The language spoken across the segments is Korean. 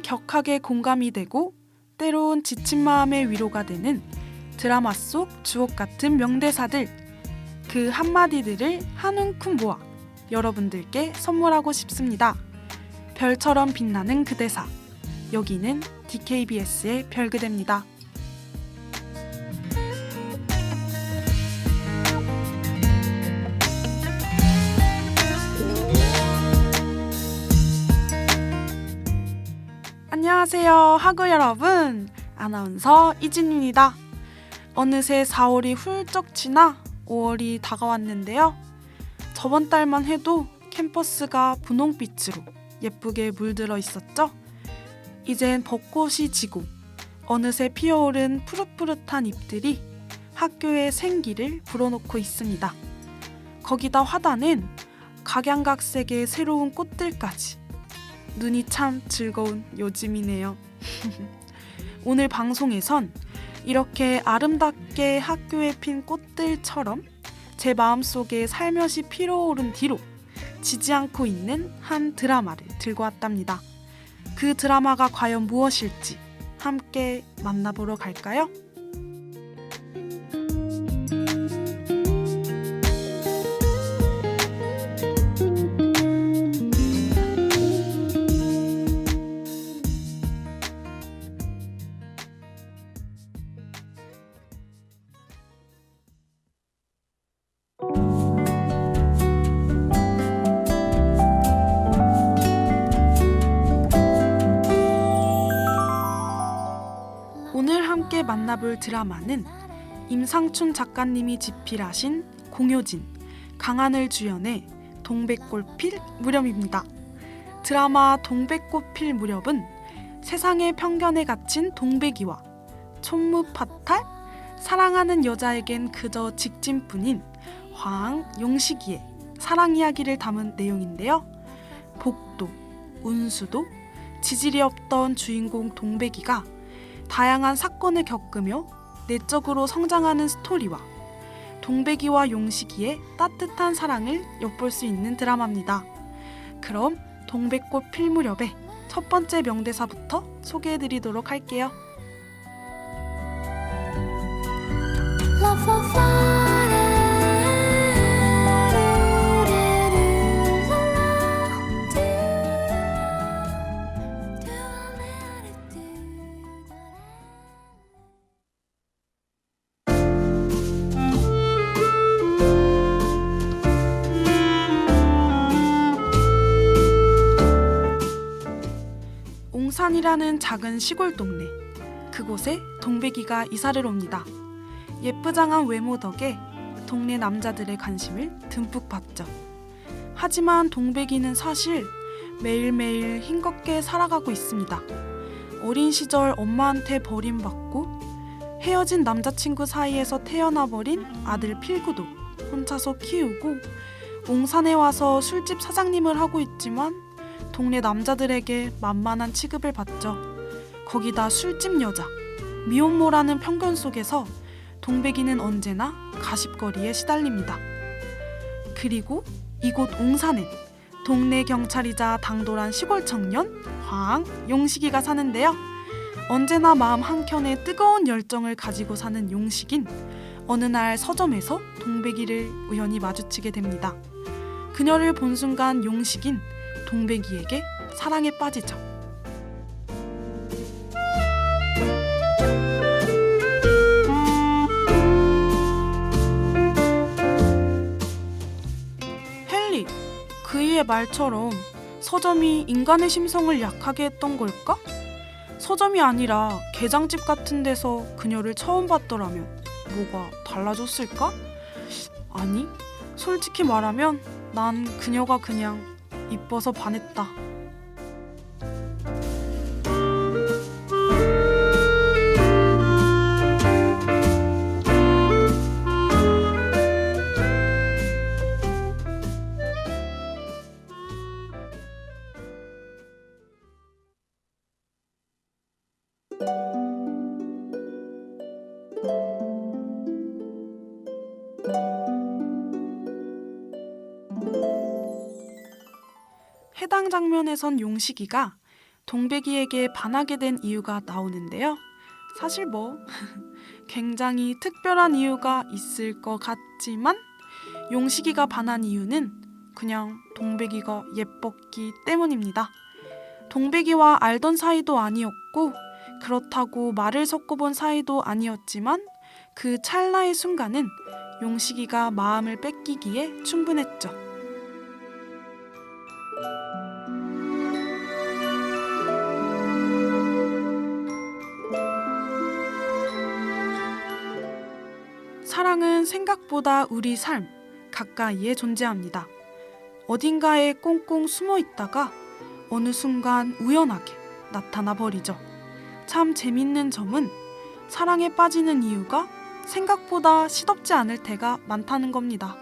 때론 격하게 공감이 되고 때론 지친 마음의 위로가 되는 드라마 속 주옥 같은 명대사들, 그 한마디들을 한 움큼 모아 여러분들께 선물하고 싶습니다. 별처럼 빛나는 그 대사, 여기는 DKBS의 별그대입니다. 안녕하세요, 학우 여러분. 아나운서 이진입니다. 어느새 4월이 훌쩍 지나 5월이 다가왔는데요. 저번 달만 해도 캠퍼스가 분홍빛으로 예쁘게 물들어 있었죠. 이젠 벚꽃이 지고 어느새 피어오른 푸릇푸릇한 잎들이 학교의 생기를 불어넣고 있습니다. 거기다 화단엔 각양각색의 새로운 꽃들까지. 눈이 참 즐거운 요즘이네요. 오늘 방송에선 이렇게 아름답게 학교에 핀 꽃들처럼 제 마음속에 살며시 피어오른 뒤로 지지 않고 있는 한 드라마를 들고 왔답니다. 그 드라마가 과연 무엇일지 함께 만나보러 갈까요? 오늘 함께 만나볼 드라마는 임상춘 작가님이 집필하신 공효진, 강하늘 주연의 동백꽃 필 무렵입니다. 드라마 동백꽃 필 무렵은 세상의 편견에 갇힌 동백이와 촌무파탈, 사랑하는 여자에겐 그저 직진뿐인 황, 용식이의 사랑 이야기를 담은 내용인데요. 복도, 운수도, 지질이 없던 주인공 동백이가 다양한 사건을 겪으며 내적으로 성장하는 스토리와 동백이와 용식이의 따뜻한 사랑을 엿볼 수 있는 드라마입니다. 그럼 동백꽃 필 무렵의 첫 번째 명대사부터 소개해드리도록 할게요. 옹산이라는 작은 시골 동네, 그곳에 동백이가 이사를 옵니다. 예쁘장한 외모 덕에 동네 남자들의 관심을 듬뿍 받죠. 하지만 동백이는 사실 매일매일 힘겹게 살아가고 있습니다. 어린 시절 엄마한테 버림받고 헤어진 남자친구 사이에서 태어나버린 아들 필구도 혼자서 키우고 옹산에 와서 술집 사장님을 하고 있지만 동네 남자들에게 만만한 취급을 받죠. 거기다 술집 여자, 미혼모라는 편견 속에서 동백이는 언제나 가십거리에 시달립니다. 그리고 이곳 옹산엔 동네 경찰이자 당돌한 시골 청년 황, 용식이가 사는데요. 언제나 마음 한켠에 뜨거운 열정을 가지고 사는 용식인 어느 날 서점에서 동백이를 우연히 마주치게 됩니다. 그녀를 본 순간 용식인 동백이에게 사랑에 빠지죠. 헨리, 그이의 말처럼 서점이 인간의 심성을 약하게 했던 걸까? 서점이 아니라 게장집 같은 데서 그녀를 처음 봤더라면 뭐가 달라졌을까? 아니, 솔직히 말하면 난 그녀가 그냥 이뻐서 반했다. 해당 장면에선 용식이가 동백이에게 반하게 된 이유가 나오는데요. 사실 굉장히 특별한 이유가 있을 것 같지만 용식이가 반한 이유는 그냥 동백이가 예뻤기 때문입니다. 동백이와 알던 사이도 아니었고 그렇다고 말을 섞어본 사이도 아니었지만 그 찰나의 순간은 용식이가 마음을 뺏기기에 충분했죠. 사랑은 생각보다 우리 삶 가까이에 존재합니다. 어딘가에 꽁꽁 숨어 있다가 어느 순간 우연하게 나타나 버리죠. 참 재밌는 점은 사랑에 빠지는 이유가 생각보다 시덥지 않을 때가 많다는 겁니다.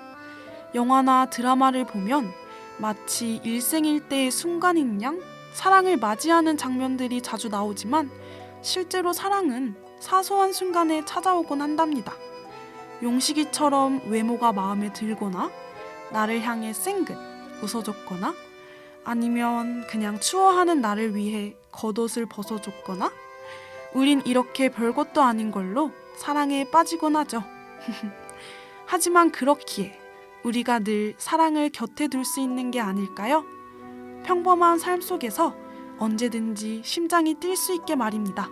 영화나 드라마를 보면 마치 일생일대의 순간인 양 사랑을 맞이하는 장면들이 자주 나오지만 실제로 사랑은 사소한 순간에 찾아오곤 한답니다. 용식이처럼 외모가 마음에 들거나 나를 향해 쌩긋 웃어줬거나 아니면 그냥 추워하는 나를 위해 겉옷을 벗어줬거나 우린 이렇게 별것도 아닌 걸로 사랑에 빠지곤 하죠. 하지만 그렇기에 우리가 늘 사랑을 곁에 둘 수 있는 게 아닐까요? 평범한 삶 속에서 언제든지 심장이 뛸 수 있게 말입니다.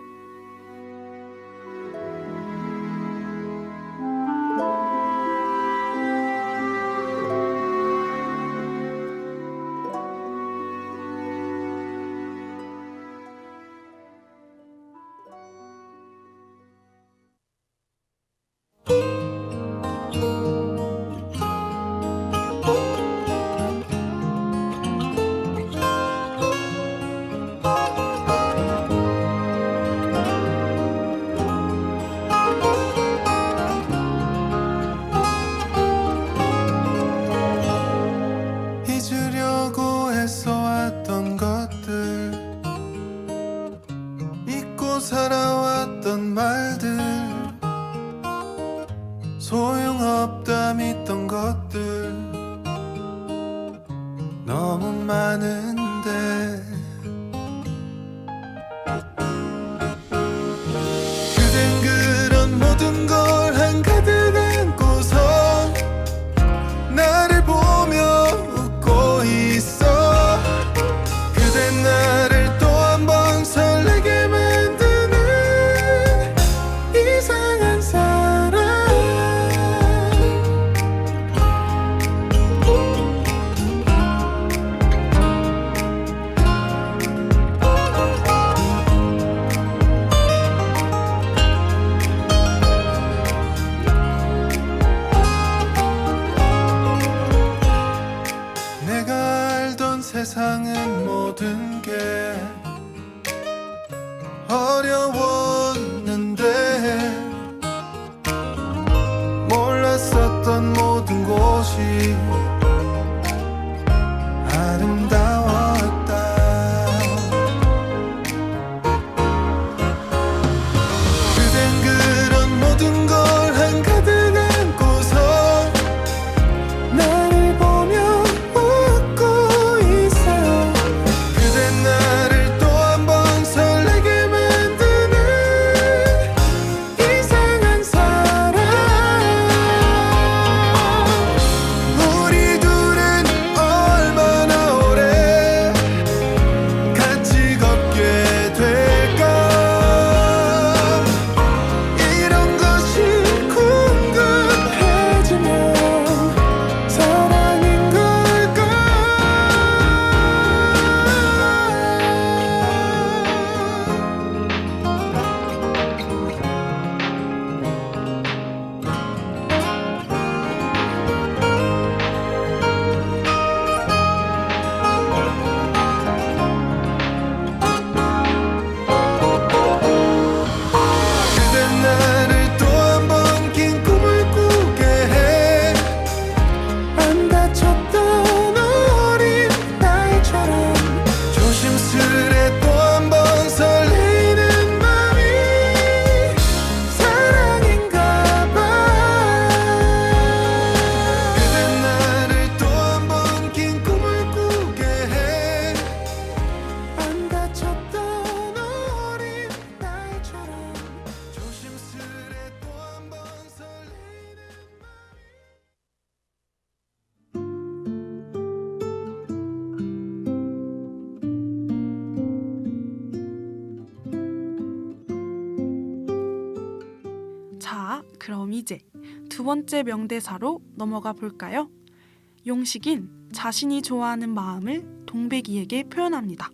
잊으려고 애써왔던 것들 잊고 살아왔던 말들 소용없다 믿던 것들 너무 많은데 그댄 그런 모든 걸 한가득 안고서 나를 보며 웃고 있어 그댄 나를 또 한 번 설레게 만드는 이상한 사람 내가 알던 세상은 모든 게 어려웠는데 몰랐었던 모든 곳이 아름다웠다 그댄 그런 모든 걸 한가득 안고서 나를 보며 웃고 있어요 그댄 나를 또 한 번 설레게 만드는 자, 그럼 이제 두 번째 명대사로 넘어가 볼까요? 용식인 자신이 좋아하는 마음을 동백이에게 표현합니다.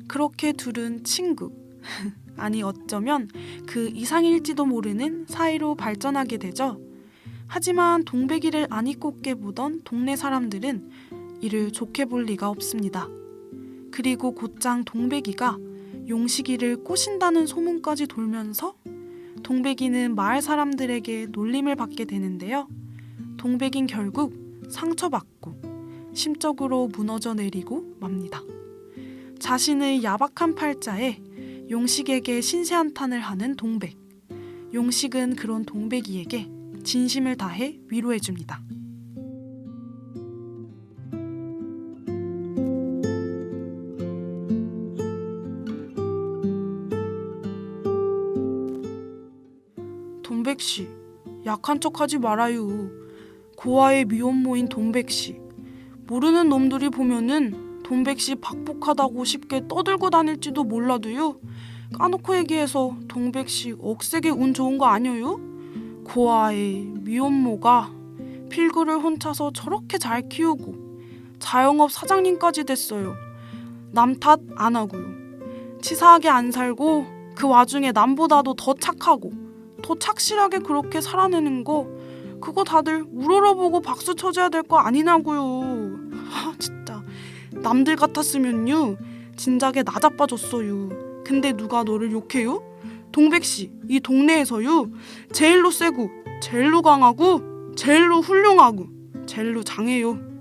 그렇게 둘은 친구, 아니 어쩌면 그 이상일지도 모르는 사이로 발전하게 되죠. 하지만 동백이를 안 이꼽게 보던 동네 사람들은 이를 좋게 볼 리가 없습니다. 그리고 곧장 동백이가 용식이를 꼬신다는 소문까지 돌면서 동백이는 마을 사람들에게 놀림을 받게 되는데요. 동백이는 결국 상처받고 심적으로 무너져 내리고 맙니다. 자신의 야박한 팔자에 용식에게 신세한탄을 하는 동백. 용식은 그런 동백이에게 진심을 다해 위로해줍니다. 동백씨, 약한 척하지 말아요. 고아의 미혼모인 동백씨. 모르는 놈들이 보면은 동백씨 박복하다고 쉽게 떠들고 다닐지도 몰라도요. 까놓고 얘기해서 동백씨 억세게 운 좋은 거 아니에요? 고아의 미혼모가 필구를 혼자서 저렇게 잘 키우고 자영업 사장님까지 됐어요. 남 탓 안 하고요. 치사하게 안 살고 그 와중에 남보다도 더 착하고 더 착실하게 그렇게 살아내는 거 그거 다들 우러러보고 박수 쳐줘야 될 거 아니냐고요. 진짜 남들 같았으면요 진작에 나 자빠졌어요. 근데 누가 너를 욕해요? 동백씨, 이 동네에서요 제일로 세고 제일로 강하고 제일로 훌륭하고 제일로 장해요.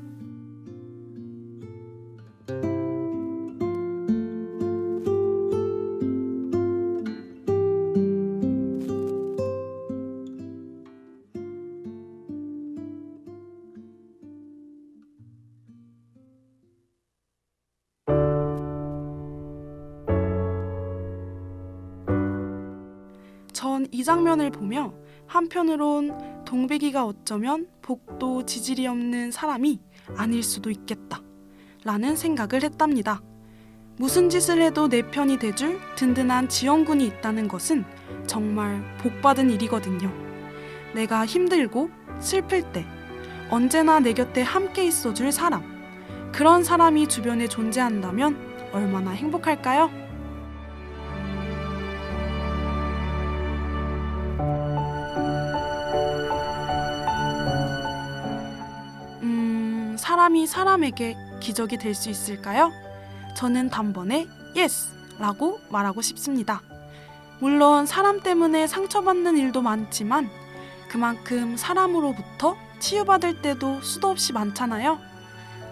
전 이 장면을 보며 한편으론 동백이가 어쩌면 복도 지질이 없는 사람이 아닐 수도 있겠다 라는 생각을 했답니다. 무슨 짓을 해도 내 편이 돼줄 든든한 지원군이 있다는 것은 정말 복받은 일이거든요. 내가 힘들고 슬플 때 언제나 내 곁에 함께 있어줄 사람, 그런 사람이 주변에 존재한다면 얼마나 행복할까요? 사람이 사람에게 기적이 될 수 있을까요? 저는 단번에 yes! 라고 말하고 싶습니다. 물론 사람 때문에 상처받는 일도 많지만 그만큼 사람으로부터 치유받을 때도 수도 없이 많잖아요.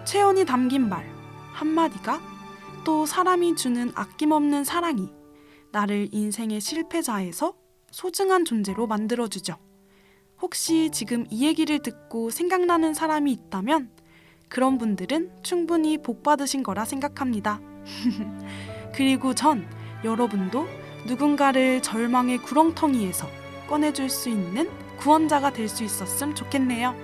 체온이 담긴 말 한마디가 또 사람이 주는 아낌없는 사랑이 나를 인생의 실패자에서 소중한 존재로 만들어주죠. 혹시 지금 이 얘기를 듣고 생각나는 사람이 있다면 그런 분들은 충분히 복받으신 거라 생각합니다. 그리고 전 여러분도 누군가를 절망의 구렁텅이에서 꺼내줄 수 있는 구원자가 될 수 있었으면 좋겠네요.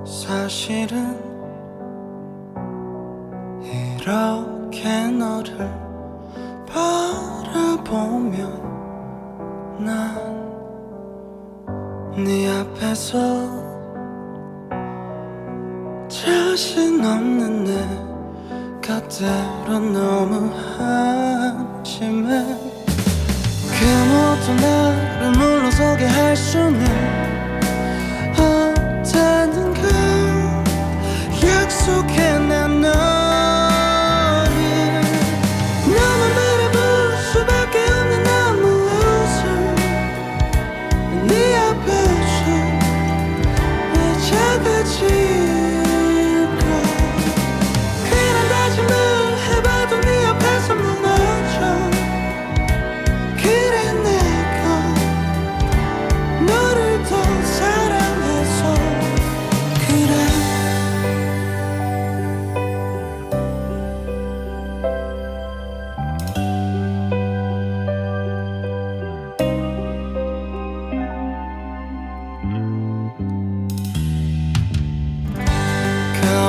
사실은 이렇게 너를 바라보면 난 네 앞에서 자신 없는 내 곁으로 너무 한심해. 그 모든 나를 물러서게 할 수는 없다는 걸 약속해. 난 너를 너만 바라볼 수밖에 없는 너무 웃음 네 앞에서 왜 작아질까. 그런 다짐을 해봐도 네 앞에서 무너져. 그래 내가 너를 더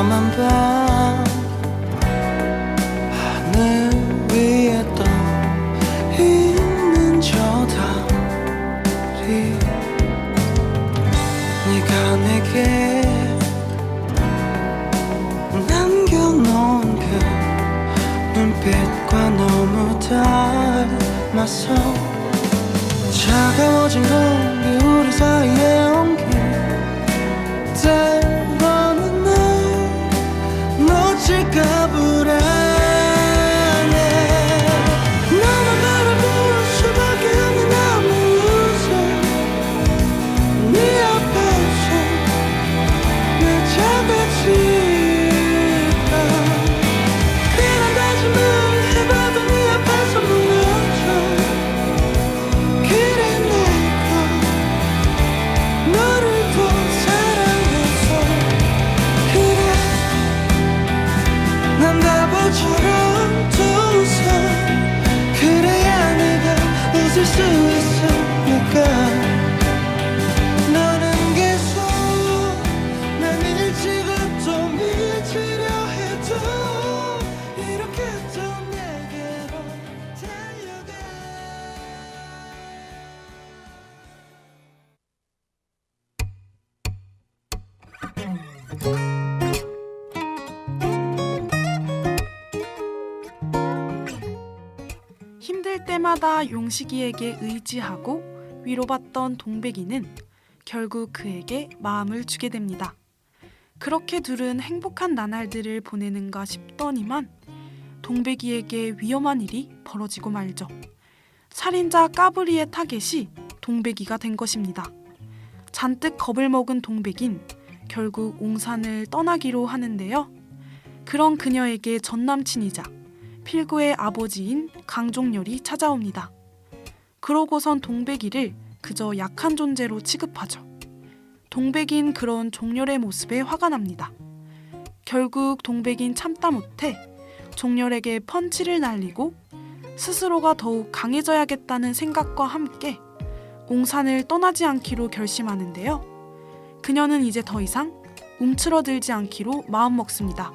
까만 밤 하늘 위에 떠 있는 저 달이 네가 내게 남겨놓은 그 눈빛과 너무 닮아서 차가워진 공기 우리 사이에 옮긴 때로는 날 놓칠까 불안해 너만 바라볼 수밖에 없는 나무 우세 네 앞에서 내 작아질까 그런 다짐을 해봐도 네 앞에서 무너져 그래 내가 너를 더 사랑해서 그래 난 바보처럼 또 웃어 그래야 내가 웃을 수 있으니까 너는 계속 날 밀치고 또 밀치려 해도 이렇게 또 내게로 달려가 힘들 때마다 용식이에게 의지하고 위로받던 동백이는 결국 그에게 마음을 주게 됩니다. 그렇게 둘은 행복한 나날들을 보내는가 싶더니만 동백이에게 위험한 일이 벌어지고 말죠. 살인자 까불이의 타겟이 동백이가 된 것입니다. 잔뜩 겁을 먹은 동백인 결국 옹산을 떠나기로 하는데요. 그런 그녀에게 전남친이자 필구의 아버지인 강종렬이 찾아옵니다. 그러고선 동백이를 그저 약한 존재로 취급하죠. 동백인 그런 종렬의 모습에 화가 납니다. 결국 동백인 참다 못해 종렬에게 펀치를 날리고 스스로가 더욱 강해져야겠다는 생각과 함께 옹산을 떠나지 않기로 결심하는데요. 그녀는 이제 더 이상 움츠러들지 않기로 마음먹습니다.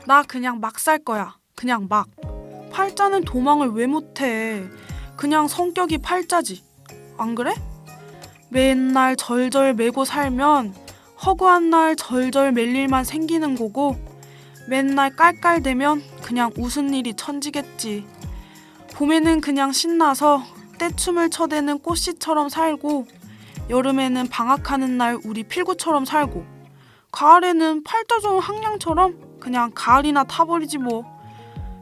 나 그냥 막 살 거야. 그냥 막. 팔자는 도망을 왜 못해. 그냥 성격이 팔자지. 안 그래? 맨날 절절 매고 살면 허구한 날 절절 맬 일만 생기는 거고 맨날 깔깔대면 그냥 웃은 일이 천지겠지. 봄에는 그냥 신나서 떼춤을 쳐대는 꽃씨처럼 살고 여름에는 방학하는 날 우리 필구처럼 살고 가을에는 팔자 좋은 항량처럼 그냥 가을이나 타버리지 뭐.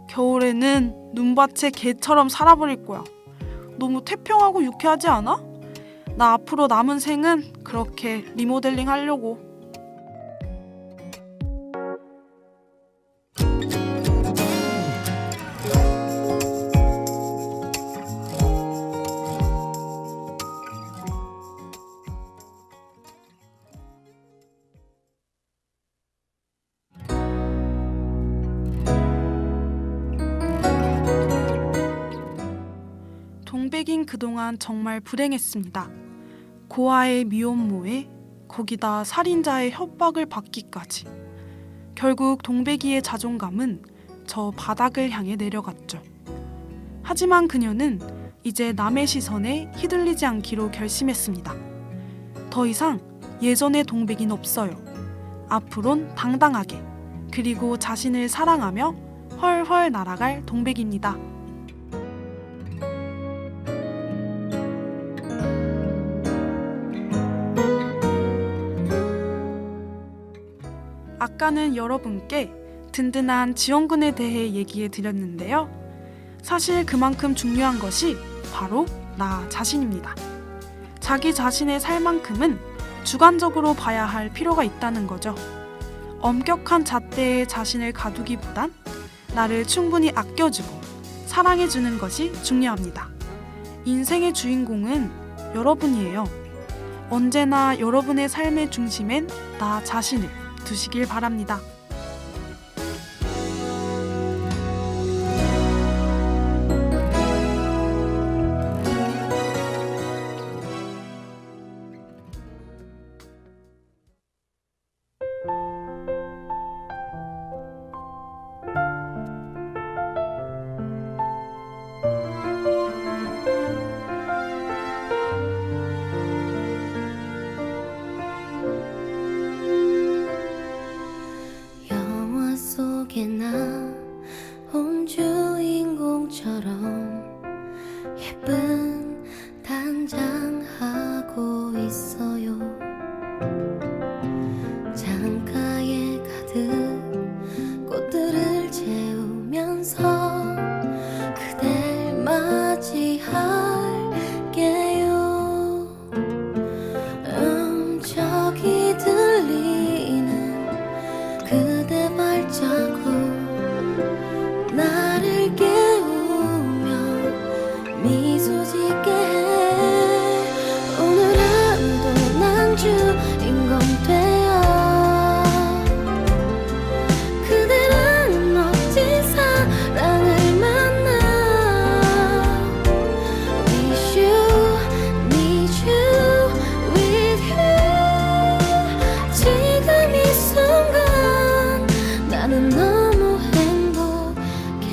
겨울에는 눈밭에 개처럼 살아버릴 거야. 너무 태평하고 유쾌하지 않아? 나 앞으로 남은 생은 그렇게 리모델링 하려고. 동백인 그동안 정말 불행했습니다. 고아의 미혼모에 거기다 살인자의 협박을 받기까지. 결국 동백이의 자존감은 저 바닥을 향해 내려갔죠. 하지만 그녀는 이제 남의 시선에 휘둘리지 않기로 결심했습니다. 더 이상 예전의 동백이는 없어요. 앞으론 당당하게 그리고 자신을 사랑하며 헐헐 날아갈 동백입니다. 아까는 여러분께 든든한 지원군에 대해 얘기해 드렸는데요. 사실 그만큼 중요한 것이 바로 나 자신입니다. 자기 자신의 살만큼은 주관적으로 봐야 할 필요가 있다는 거죠. 엄격한 잣대에 자신을 가두기보단 나를 충분히 아껴주고 사랑해주는 것이 중요합니다. 인생의 주인공은 여러분이에요. 언제나 여러분의 삶의 중심엔 나 자신을 두시길 바랍니다. 것처럼 예쁜 단장하고 있어요. 창가에 가득 꽃들을 채우면서 그댈 맞이할게요. 저기 들리는 그대 발자국 나를 깨우며 미소 짓게 해. 오늘 하루도 난 주인공 되어 그대라는 멋진 사랑을 만나. Wish you, need you, with you. 지금 이 순간 나는 너무 행복해.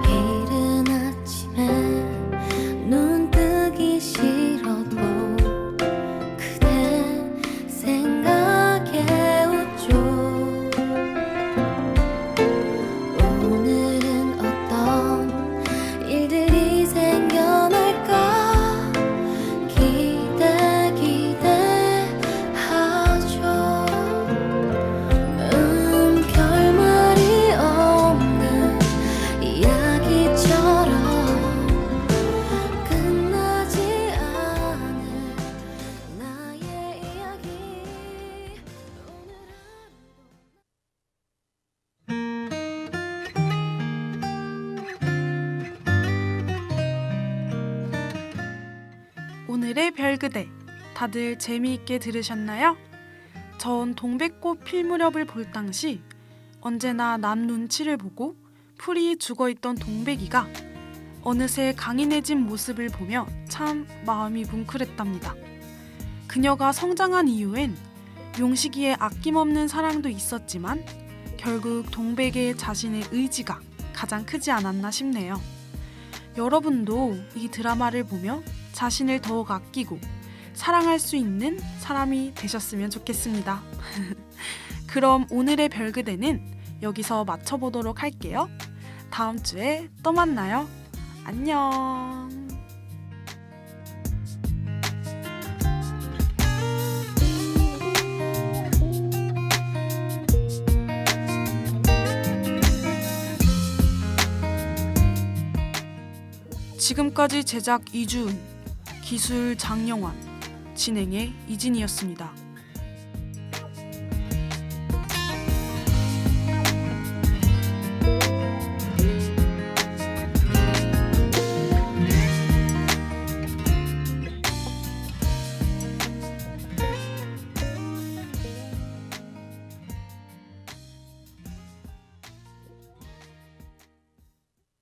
이른 아침에 눈 뜨기 싫어도 그대 생각에 웃죠. 오늘은 어떤 일들이 생겨날까 기대하죠. 결말이 없는 이야기처럼 끝나지 않을 나의 이야기. 오늘 오늘의 별그대 다들 재미있게 들으셨나요? 전 동백꽃 필 무렵을 볼 당시 언제나 남 눈치를 보고 풀이 죽어있던 동백이가 어느새 강인해진 모습을 보며 참 마음이 뭉클했답니다. 그녀가 성장한 이유엔 용식이의 아낌없는 사랑도 있었지만 결국 동백의 자신의 의지가 가장 크지 않았나 싶네요. 여러분도 이 드라마를 보며 자신을 더욱 아끼고 사랑할 수 있는 사람이 되셨으면 좋겠습니다. 그럼 오늘의 별그대는 여기서 마쳐보도록 할게요. 다음 주에 또 만나요. 안녕. 지금까지 제작 이주은, 기술 장영환, 진행의 이진이었습니다.